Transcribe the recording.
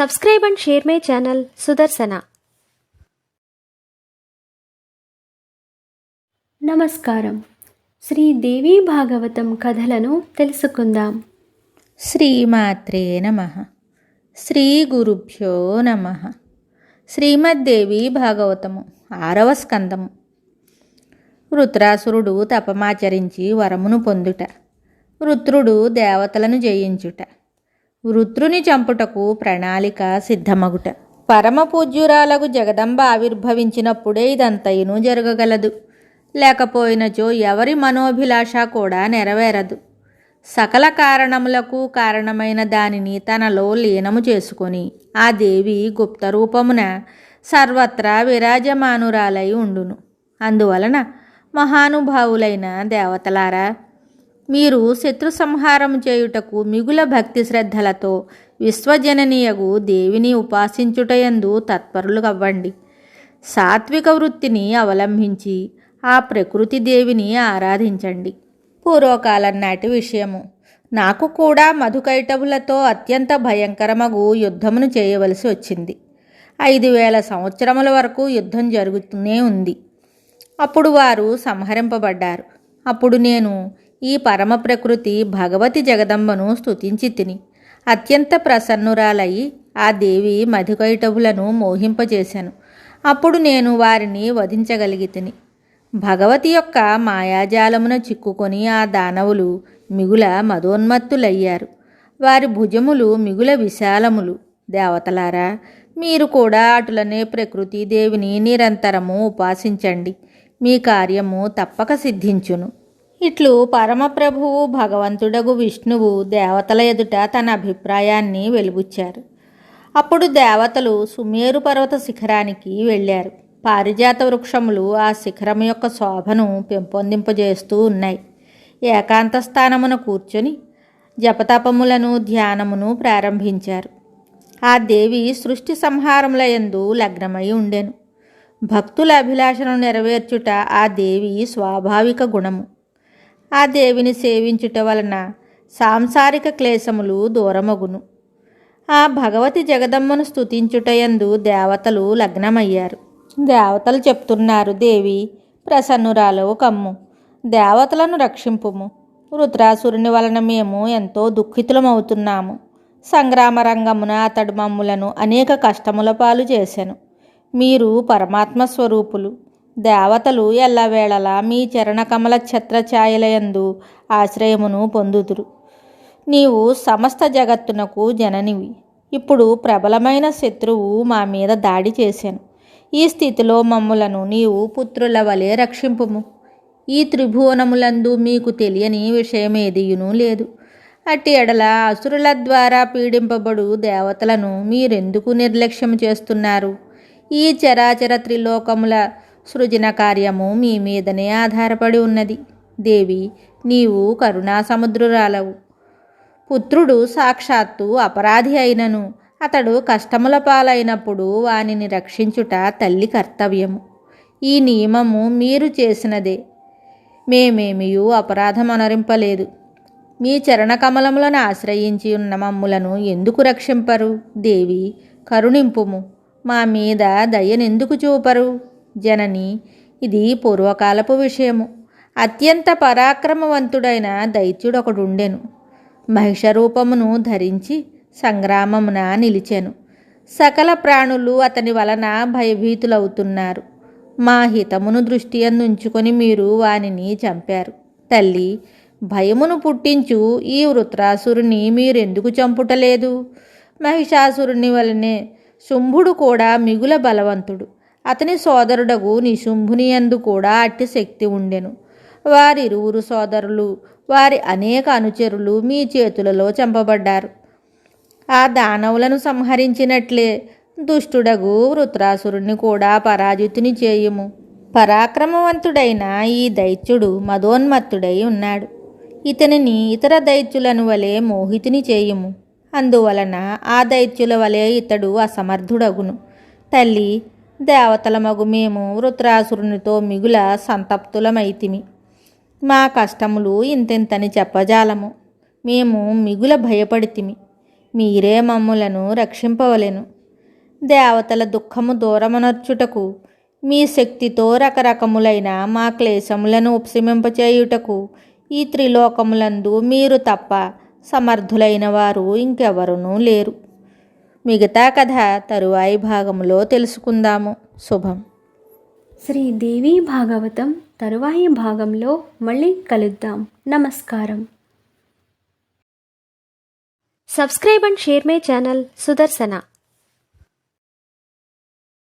Subscribe and share my channel Sudarsana. నమస్కారం. శ్రీదేవి భాగవతం కథలను తెలుసుకుందాం. శ్రీమాత్రే నమః. శ్రీ గురుభ్యో నమః. శ్రీమద్దేవి భాగవతము 6వ స్కందము. వృత్రాసురుడు తపమాచరించి వరమును పొందుట, వృత్రుడు దేవతలను జయించుట, వృత్రుని చంపుటకు ప్రణాళిక సిద్ధమగుట. పరమపూజ్యురాలకు జగదంబ ఆవిర్భవించినప్పుడే ఇదంతయును జరగగలదు. లేకపోయినచో ఎవరి మనోభిలాష కూడా నెరవేరదు. సకల కారణములకు కారణమైన దానిని తనలో లీనము చేసుకొని ఆ దేవి గుప్తరూపమున సర్వత్రా విరాజమానురాలై ఉండును. అందువలన మహానుభావులైన దేవతలారా, మీరు శత్రు సంహారం చేయుటకు మిగుల భక్తి శ్రద్ధలతో విశ్వజననీయగు దేవిని ఉపాసించుటయందు తత్పరులు అవ్వండి. సాత్విక వృత్తిని అవలంబించి ఆ ప్రకృతి దేవిని ఆరాధించండి. పూర్వకాలం నాటి విషయము. నాకు కూడా మధుకైటవులతో అత్యంత భయంకరమగు యుద్ధమును చేయవలసి వచ్చింది. 5000 సంవత్సరముల వరకు యుద్ధం జరుగుతూనే ఉంది. అప్పుడు వారు సంహరింపబడ్డారు. అప్పుడు నేను ఈ పరమ ప్రకృతి భగవతి జగదంబను స్తుతించి తిని అత్యంత ప్రసన్నురాలై ఆ దేవి మధుకైటవులను మోహింపజేశాను. అప్పుడు నేను వారిని వధించగలిగి తిని. భగవతి యొక్క మాయాజాలమున చిక్కుకొని ఆ దానవులు మిగుల మదోన్మత్తులయ్యారు. వారి భుజములు మిగుల విశాలములు. దేవతలారా, మీరు కూడా అటులనే ప్రకృతి దేవిని నిరంతరము ఉపాసించండి. మీ కార్యము తప్పక సిద్ధించును. ఇట్లు పరమప్రభువు భగవంతుడగు విష్ణువు దేవతల ఎదుట తన అభిప్రాయాన్ని వెలుబుచ్చారు. అప్పుడు దేవతలు సుమేరు పర్వత శిఖరానికి వెళ్ళారు. పారిజాత వృక్షములు ఆ శిఖరం యొక్క శోభను పెంపొందింపజేస్తూ ఉన్నాయి. ఏకాంత స్థానమున కూర్చొని జపతపములను ధ్యానమును ప్రారంభించారు. ఆ దేవి సృష్టి సంహారముల యందు లగ్నమై ఉండెను. భక్తుల అభిలాషను నెరవేర్చుట ఆ దేవి స్వాభావిక గుణము. ఆ దేవిని సేవించుట వలన సాంసారిక క్లేశములు దూరమగును. ఆ భగవతి జగదమ్మను స్తుతించుటయందు దేవతలు లగ్నమయ్యారు. దేవతలు చెప్తున్నారు, దేవి ప్రసన్నురాలవు కమ్ము, దేవతలను రక్షింపుము. వృత్రాసురుని వలన మేము ఎంతో దుఃఖితులమవుతున్నాము. సంగ్రామ రంగమున అతడు మమ్ములను అనేక కష్టముల పాలు చేసెను. మీరు పరమాత్మ స్వరూపులు. దేవతలు ఎల్లవేళలా మీ చరణకమల ఛత్రఛాయలయందు ఆశ్రయమును పొందుదురు. నీవు సమస్త జగత్తునకు జననివి. ఇప్పుడు ప్రబలమైన శత్రువు మా మీద దాడి చేశాను. ఈ స్థితిలో మమ్ములను నీవు పుత్రుల వలె రక్షింపుము. ఈ త్రిభువనములందు మీకు తెలియని విషయమేదియునూ లేదు. అట్టి ఎడల అసురుల ద్వారా పీడింపబడు దేవతలను మీరెందుకు నిర్లక్ష్యం చేస్తున్నారు? ఈ చరాచర త్రిలోకముల సృజన కార్యము మీ మీదనే ఆధారపడి ఉన్నది. దేవి, నీవు కరుణా సముద్రురాలవు. పుత్రుడు సాక్షాత్తు అపరాధి అయినను అతడు కష్టముల పాలైనప్పుడు వానిని రక్షించుట తల్లి కర్తవ్యము. ఈ నియమము మీరు చేసినదే. మేమేమియూ అపరాధమనరింపలేదు. మీ చరణకమలములను ఆశ్రయించి ఉన్న మమ్ములను ఎందుకు రక్షింపరు? దేవి, కరుణింపుము. మా మీద దయనెందుకు చూపరు? జనని, ఇది పూర్వకాలపు విషయము. అత్యంత పరాక్రమవంతుడైన దైత్యుడొకడుండెను. మహిషరూపమును ధరించి సంగ్రామమున నిలిచెను. సకల ప్రాణులు అతని వలన భయభీతులవుతున్నారు. మా హితమును దృష్టి అందుంచుకొని మీరు వానిని చంపారు. తల్లి, భయమును పుట్టించు ఈ వృత్రాసురుని మీరెందుకు చంపుటలేదు? మహిషాసురుని వలనే శుంభుడు కూడా మిగుల బలవంతుడు. అతని సోదరుడగు నిశుంభుని యందు కూడా అట్టి శక్తి ఉండెను. వారిరువురు సోదరులు, వారి అనేక అనుచరులు మీ చేతులలో చంపబడ్డారు. ఆ దానవులను సంహరించినట్లే దుష్టుడగు వృత్రాసురుణ్ణి కూడా పరాజితుని చేయుము. పరాక్రమవంతుడైన ఈ దైత్యుడు మదోన్మత్తుడై ఉన్నాడు. ఇతనిని ఇతర దైత్యులను వలె మోహితుని చేయుము. అందువలన ఆ దైత్యుల వలె ఇతడు అసమర్థుడగును. తల్లి, దేవతల మగు మేము వృత్రాసురునితో మిగుల సంతప్తులమైతిమి. మా కష్టములు ఇంతెంతని చెప్పజాలము. మేము మిగుల భయపడితిమి. మీరే మమ్ములను రక్షింపవలెను. దేవతల దుఃఖము దూరమనర్చుటకు మీ శక్తితో రకరకములైన మా క్లేశములను ఉపశమింపచేయుటకు ఈ త్రిలోకములందు మీరు తప్ప సమర్థులైన వారు ఇంకెవరునూ లేరు. మిగతా కథ తరువాయి భాగములో తెలుసుకుందాము. శుభం. శ్రీ దేవీ భాగవతం తరువాయి భాగంలో మళ్ళీ కలుద్దాం. నమస్కారం. Subscribe and share my channel Sudarshana.